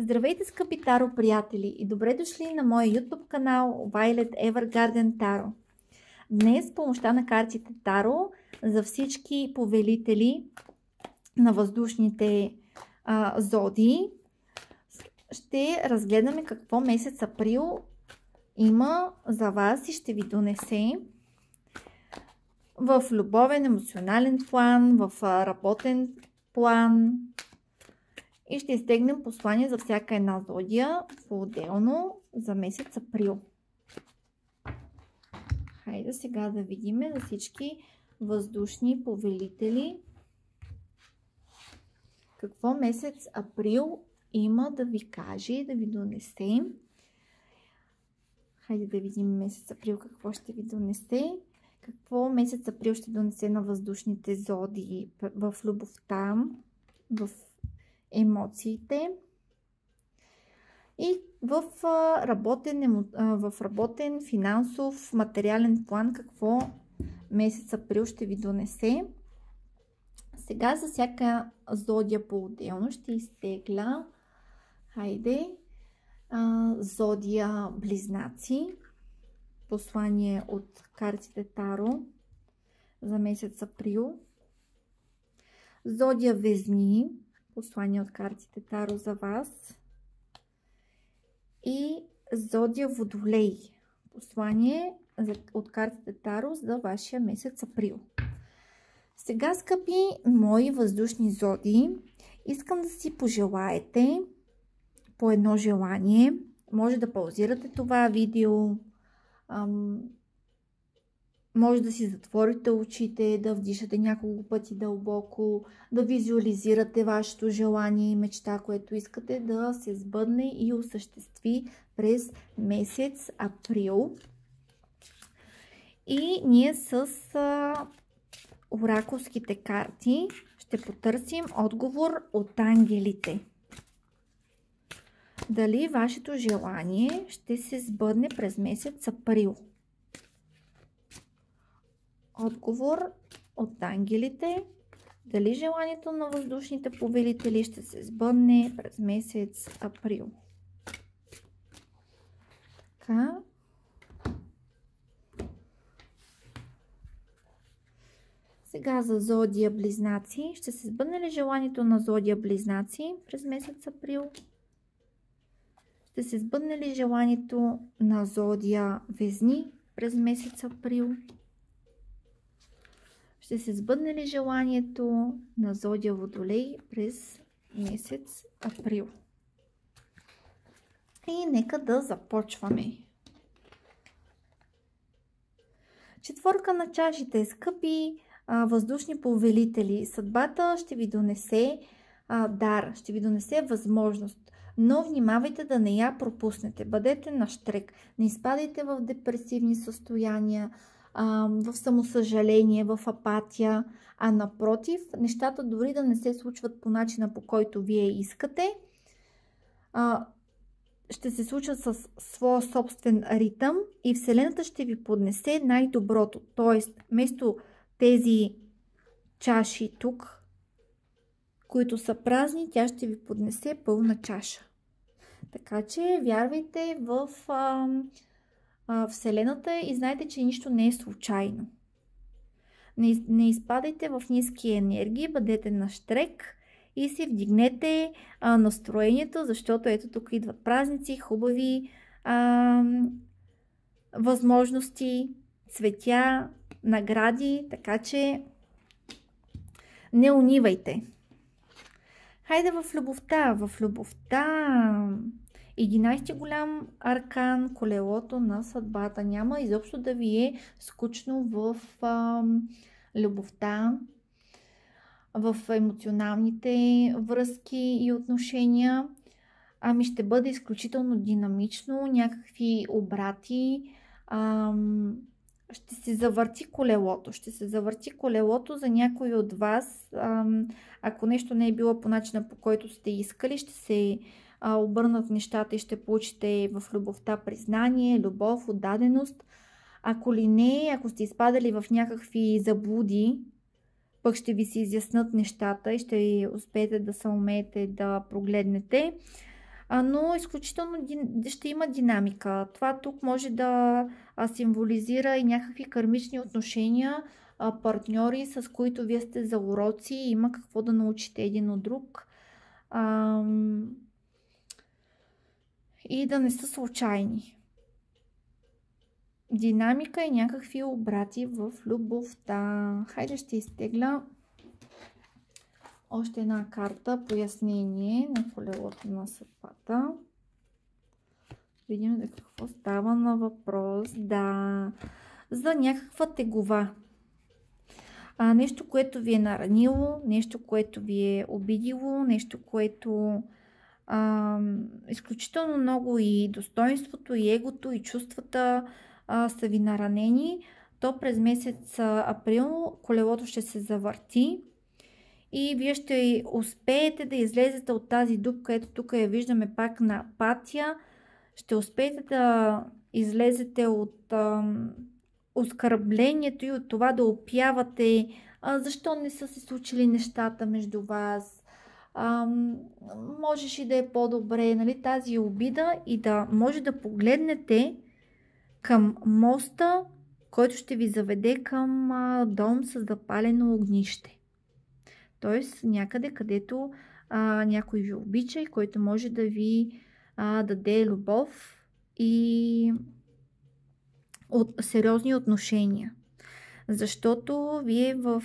Здравейте, скъпи таро приятели, и добре дошли на моя YouTube канал Violet Evergarden Tarot. Днес с помощта на картите Таро за всички повелители на въздушните зодии ще разгледаме какво месец април има за вас и ще ви донесе в любовен, емоционален план, в работен план. И ще изтегнем послание за всяка една зодия по-отделно за месец април. Хайде сега да видим за всички въздушни повелители какво месец април има да ви каже и да ви донесе. Хайде да видим месец април какво ще ви донесе. Какво месец април ще донесе на въздушните зодии в любовта, в емоциите и в работен, финансов, материален план какво месец април ще ви донесе. Сега за всяка зодия по-отделно ще изтегля. Хайде, зодия Близнаци, послание от картите Таро за месец април. Зодия Везни, послание от картите Таро за вас. И зодия Водолей, послание от картите Таро за вашия месец април. Сега, скъпи мои въздушни зодии, искам да си пожелаете по едно желание. Може да паузирате това видео, може да си затворите очите, да вдишате няколко пъти дълбоко, да визуализирате вашето желание и мечта, което искате да се сбъдне и осъществи през месец април. И ние с оракулските карти ще потърсим отговор от ангелите. Дали вашето желание ще се сбъдне през месец април? Отговор от ангелите. Дали желанието на въздушните повелители ще се сбъдне през месец април? Така. Сега за зодия Близнаци. Ще се сбъдне ли желанието на зодия Близнаци през месец април? Ще се сбъдне ли желанието на зодия Везни през месец април? Ще се сбъдне ли желанието на зодия Водолей през месец април? И нека да започваме. Четворка на чашите, скъпи въздушни повелители. Съдбата ще ви донесе дар, ще ви донесе възможност. Но внимавайте да не я пропуснете. Бъдете нащрек. Не изпадайте в депресивни състояния, в самосъжаление, в апатия, а напротив, нещата дори да не се случват по начина, по който вие искате, ще се случват със своя собствен ритъм и Вселената ще ви поднесе най-доброто. Тоест, вместо тези чаши тук, които са празни, тя ще ви поднесе пълна чаша. Така че вярвайте в Вселената и знайте, че нищо не е случайно. Не изпадайте в ниски енергии, бъдете нащрек и си вдигнете настроението, защото ето тук идват празници, хубави възможности, цветя, награди, така че не унивайте. Хайде в любовта. В любовта 11 голям аркан, колелото на съдбата. Няма изобщо да ви е скучно в любовта, в емоционалните връзки и отношения. Ами ще бъде изключително динамично, някакви обрати. Ще се завърти колелото. Ще се завърти колелото за някой от вас. Ако нещо не е било по начина, по който сте искали, ще се обърнат нещата и ще получите в любовта признание, любов, отдаденост. Ако ли не, ако сте изпадали в някакви заблуди, пък ще ви се изяснат нещата и ще успеете да се умеете да прогледнете. но изключително ще има динамика. Това тук може да символизира и някакви кармични отношения, партньори, с които вие сте за уроци, има какво да научите един от друг. И да не са случайни. Динамика и някакви обрати в любовта. Хайде ще изтегля още една карта, пояснение на колелото на съдбата. Видим за какво става на въпрос. Да, за някаква тегова. Нещо, което ви е наранило, нещо, което ви е обидило, нещо, което изключително много и достоинството, и егото, и чувствата са ви наранени, то през месец април колелото ще се завърти и вие ще успеете да излезете от тази дупка. Ето тук я виждаме пак на апатия. Ще успеете да излезете от оскърблението и от това да опявате защо не са се случили нещата между вас. Можеш и да е по-добре, нали, тази обида, и да може да погледнете към моста, който ще ви заведе към дом с запалено огнище. Тоест някъде, където някой ви обича и който може да ви даде любов и сериозни отношения. Защото вие в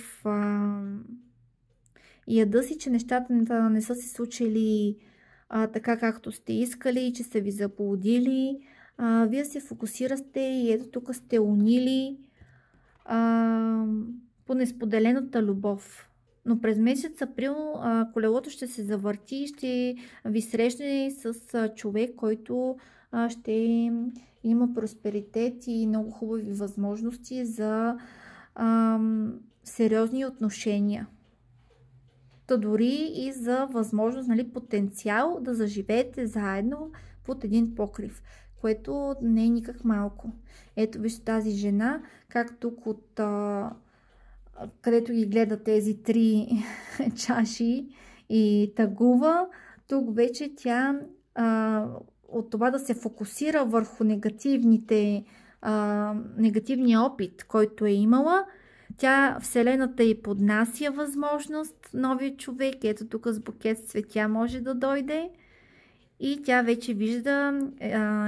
яда си, че нещата не са се случили така както сте искали, че са ви заблудили. Вие се фокусирате и ето тук сте унили по несподелената любов. Но през месец април колелото ще се завърти и ще ви срещне с човек, който ще има просперитет и много хубави възможности за сериозни отношения. То дори и за възможност, нали, потенциал да заживеете заедно под един покрив, което не е никак малко. Ето вижте тази жена, как тук от където ги гледа тези три чаши и тъгува, тук вече тя от това да се фокусира върху негативния опит, който е имала, Вселената й поднася възможност, новият човек, ето тук с букет цветя може да дойде и тя вече вижда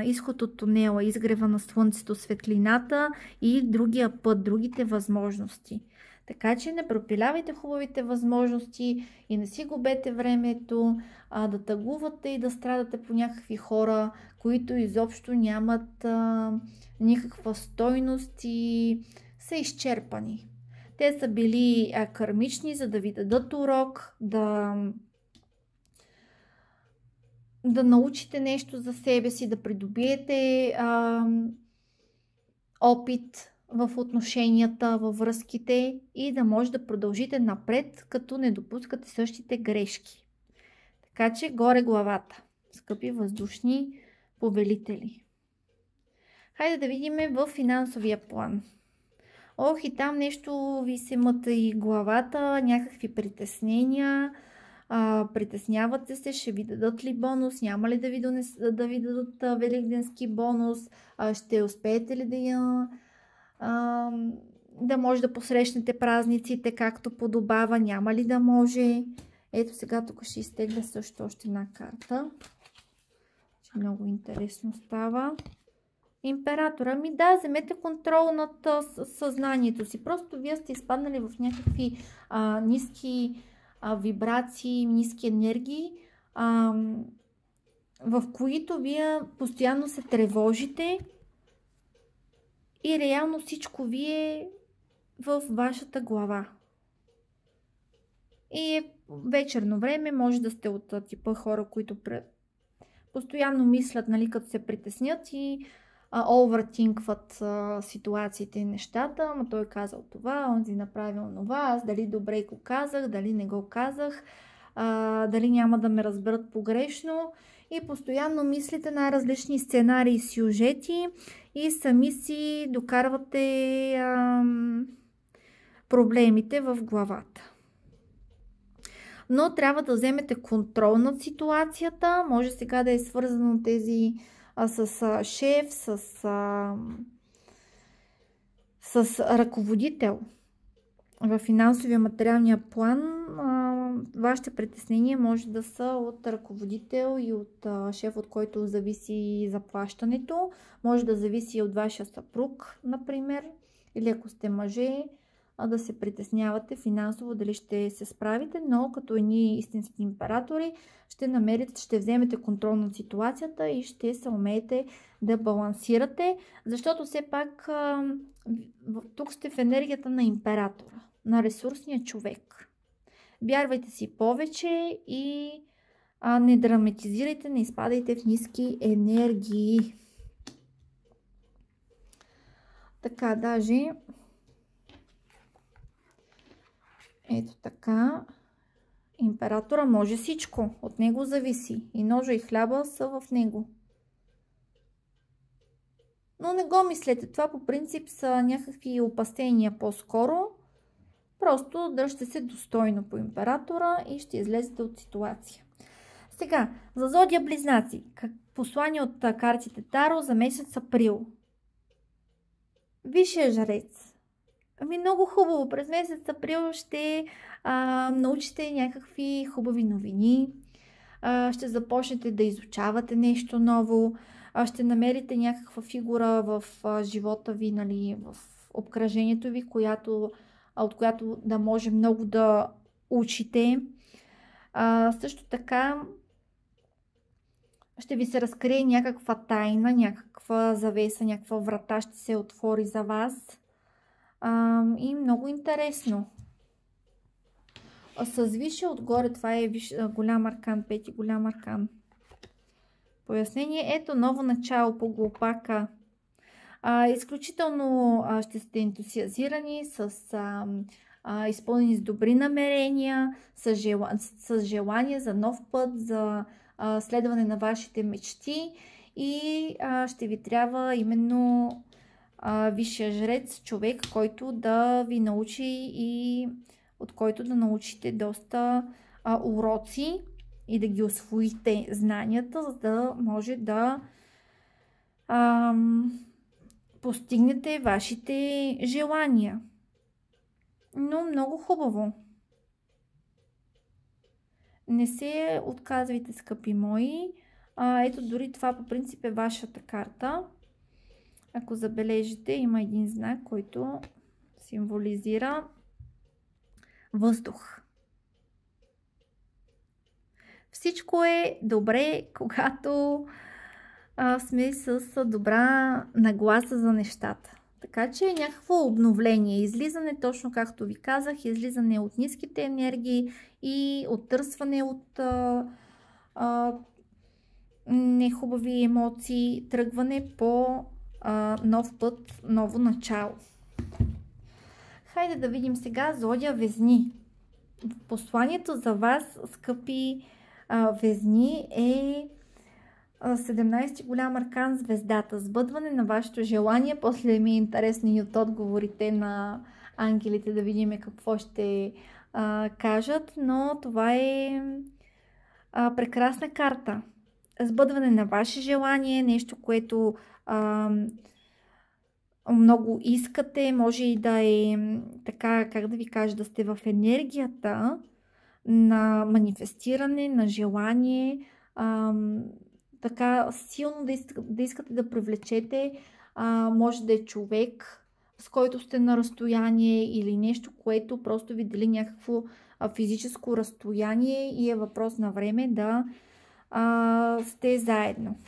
изход от тунела, изгрева на слънцето, светлината и другия път, другите възможности. Така че не пропилявайте хубавите възможности и не си губете времето да тъгувате и да страдате по някакви хора, които изобщо нямат никаква стойност и са изчерпани. Те са били кармични, за да ви дадат урок, да научите нещо за себе си, да придобиете опит в отношенията, във връзките и да може да продължите напред, като не допускате същите грешки. Така че горе главата, скъпи въздушни повелители. Хайде да видим в финансовия план. Ох, и там нещо ви се мъта и главата, някакви притеснения, притеснявате се, ще ви дадат ли бонус, няма ли да ви дадат великденски бонус, ще успеете ли да може да посрещнете празниците както подобава, няма ли да може. Ето сега тук ще изтегля също още една карта. Много интересно става. Императора. Да, вземете контрол над съзнанието си. Просто вие сте изпаднали в някакви ниски вибрации, ниски енергии, в които вие постоянно се тревожите и реално всичко ви е в вашата глава. И е вечерно време, може да сте от типа хора, които постоянно мислят, нали, като се притеснят и овъртинкват ситуациите и нещата. Ама той казал това, он си направил това, аз дали добре го казах, дали не го казах, дали няма да ме разберат погрешно. И постоянно мислите най-различни сценарии и сюжети и сами си докарвате проблемите в главата. но трябва да вземете контрол над ситуацията. Може сега да е свързано тези с шеф, с ръководител. В финансовия материалния план вашите притеснения може да са от ръководител и от шеф, от който зависи заплащането. Може да зависи от вашия съпруг, например, или ако сте мъже, да се притеснявате финансово дали ще се справите, но като едни истински императори ще вземете контрол над ситуацията и ще се умеете да балансирате, защото все пак тук сте в енергията на императора, на ресурсния човек. Вярвайте си повече и не драматизирайте, не изпадайте в ниски енергии. Така, даже ето така, императора може всичко, от него зависи. И ножа и хляба са в него. Но не го мислете, това по принцип са някакви опасения по-скоро. Просто дръжте се достойно по императора и ще излезете от ситуация. Сега, за зодия Близнаци, послание от картите Таро за месец април. Висшия жрец. Много хубаво. През месец април ще научите някакви хубави новини. Ще започнете да изучавате нещо ново. Ще намерите някаква фигура в живота ви, нали, в обкръжението ви, от която да може много да учите. Също така ще ви се разкрие някаква тайна, някаква завеса, някаква врата ще се отвори за вас. И много интересно. С висше отгоре, това е голям аркан, пети голям аркан. Пояснение, ето ново начало по глупака. Изключително ще сте ентусиазирани, изпълнени с добри намерения, с желание за нов път, за следване на вашите мечти и ще ви трябва именно висшия жрец, човек, който да ви научи и от който да научите доста уроци и да ги усвоите знанията, за да може да постигнете вашите желания. Но много хубаво. Не се отказвайте, скъпи мои. Ето дори това по принцип е вашата карта. Ако забележите, има един знак, който символизира въздух. Всичко е добре, когато сме с добра нагласа за нещата. Така че някакво обновление, излизане, точно както ви казах, излизане от ниските енергии и оттърсване от нехубави емоции, тръгване по нов път, ново начало. Хайде да видим сега зодия Везни. Посланието за вас, скъпи Везни, е 17-ти голям аркан, звездата. Сбъдване на вашето желание. После ми е интересно и от отговорите на ангелите да видим какво ще кажат, но това е прекрасна карта. Сбъдване на ваше желание, нещо, което много искате, може и да е така, как да ви кажа, да сте в енергията на манифестиране, на желание, така силно да искате да привлечете, може да е човек, с който сте на разстояние или нещо, което просто ви дели някакво физическо разстояние и е въпрос на време да сте заедно.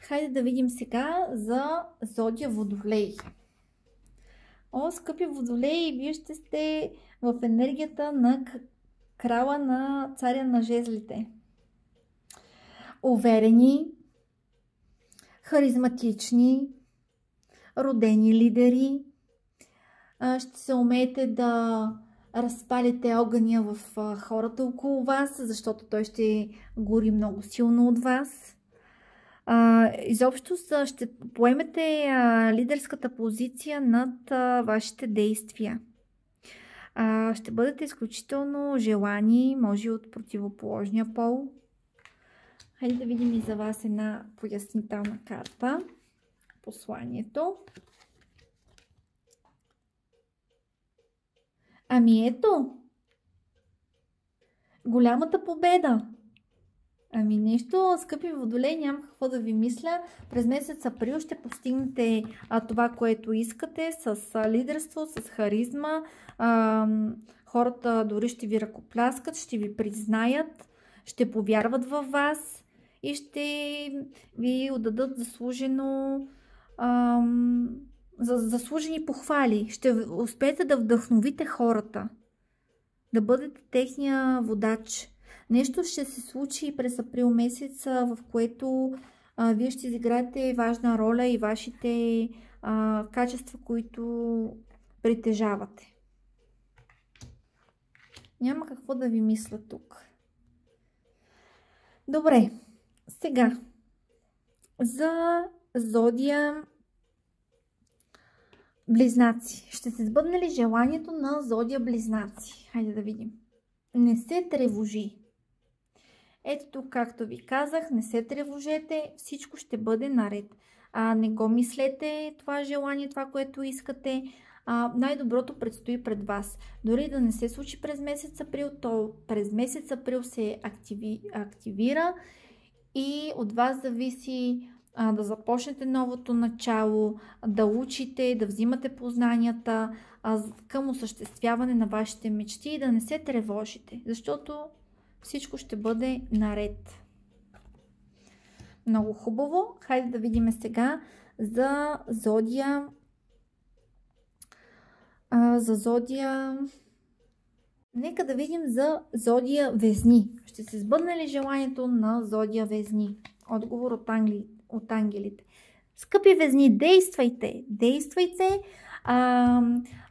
Хайде да видим сега за зодия Водолей. О, скъпи Водолей, вие ще сте в енергията на крала на царя на жезлите. Уверени, харизматични, родени лидери. Ще се умеете да разпалите огъня в хората около вас, защото той ще гори много силно от вас. Изобщо ще поемете лидерската позиция над вашите действия. Ще бъдете изключително желани, може и от противоположния пол. Хайде да видим и за вас една пояснителна карта. Посланието. Ами ето! Голямата победа! Ами нещо, скъпи водолей, няма какво да ви мисля. През месец април ще постигнете това, което искате, с лидерство, с харизма. Хората дори ще ви ръкопляскат, ще ви признаят, ще повярват във вас и ще ви отдадат заслужени похвали. Ще успеете да вдъхновите хората, да бъдете техния водач. Нещо ще се случи през април месец, в което вие ще изиграете важна роля и вашите качества, които притежавате. Няма какво да ви мисля тук. Добре, сега за зодия Близнаци. Ще се сбъдне ли желанието на зодия Близнаци? Хайде да видим. Не се тревожи. Ето тук, както ви казах, не се тревожете, всичко ще бъде наред. Не го мислете това желание, това, което искате. Най-доброто предстои пред вас. Дори да не се случи през месец април, то през месец април се активира и от вас зависи да започнете новото начало, да учите, да взимате познанията към осъществяване на вашите мечти и да не се тревожите, защото всичко ще бъде наред. Много хубаво. Хайде да видим сега за зодия. Нека да видим за зодия Везни. Ще се сбъдне ли желанието на зодия Везни? Отговор от ангелите. Скъпи Везни, действайте! Действайте!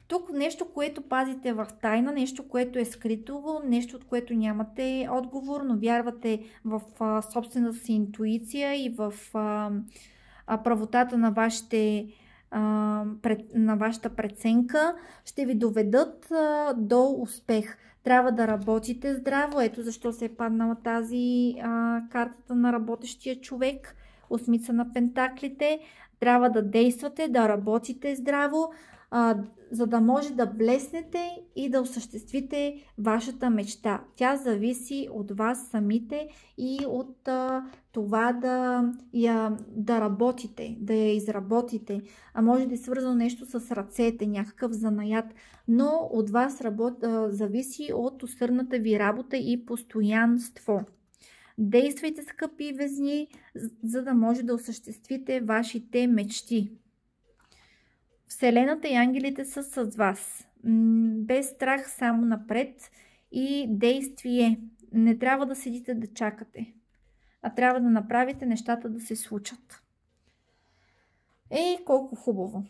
Тук нещо, което пазите в тайна, нещо, което е скрито, нещо, от което нямате отговор, но вярвате в собствената си интуиция и в правотата на вашата преценка, ще ви доведат до успех. Трябва да работите здраво. Ето защо се е паднала тази картата на работещия човек. Осмица на пентаклите. Трябва да действате, да работите здраво, за да може да блеснете и да осъществите вашата мечта. Тя зависи от вас самите и от това да работите, да я изработите. Може да е свързано нещо с ръцете, някакъв занаят, но от вас зависи от усърдната ви работа и постоянство. Действайте, скъпи Везни, за да може да осъществите вашите мечти. Вселената и ангелите са с вас. Без страх, само напред и действие. Не трябва да седите да чакате, а трябва да направите нещата да се случат. Колко хубаво!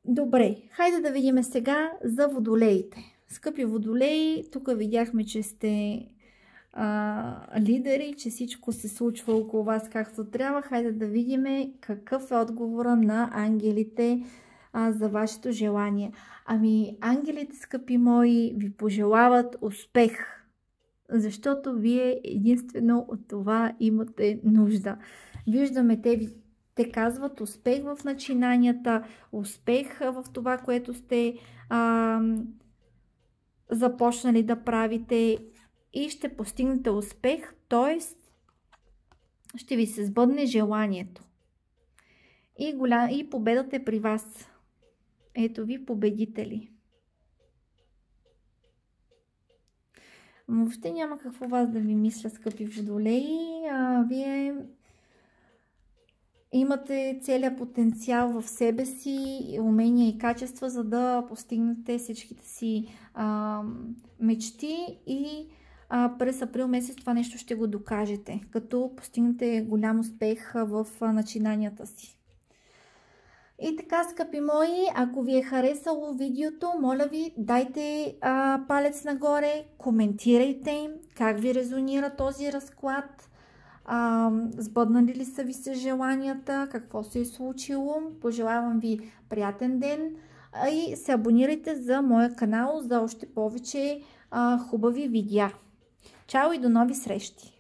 Добре, хайде да видим сега за водолеите. Скъпи водолеи, тук видяхме, че сте лидери, че всичко се случва около вас както трябва. Хайде да видим какъв е отговора на ангелите за вашето желание. Ангелите, скъпи мои, ви пожелават успех, защото вие единствено от това имате нужда. Виждаме, те казват успех в начинанията, успех в това, което сте започнали да правите и ще постигнете успех, т.е. ще ви се сбъдне желанието. И победата е при вас. Ето ви победители. Въобще няма какво вас да ви мисля, скъпи водолеи. Вие имате целият потенциал в себе си, умения и качества, за да постигнете всичките си мечти и през април месец това нещо ще го докажете, като постигнете голям успех в начинанията си. И така, скъпи мои, ако ви е харесало видеото, моля ви, дайте палец нагоре, коментирайте как ви резонира този разклад, сбъднали ли са ви се желанията, какво се е случило. Пожелавам ви приятен ден, и се абонирайте за моя канал за още повече хубави видеа. Чао и до нови срещи!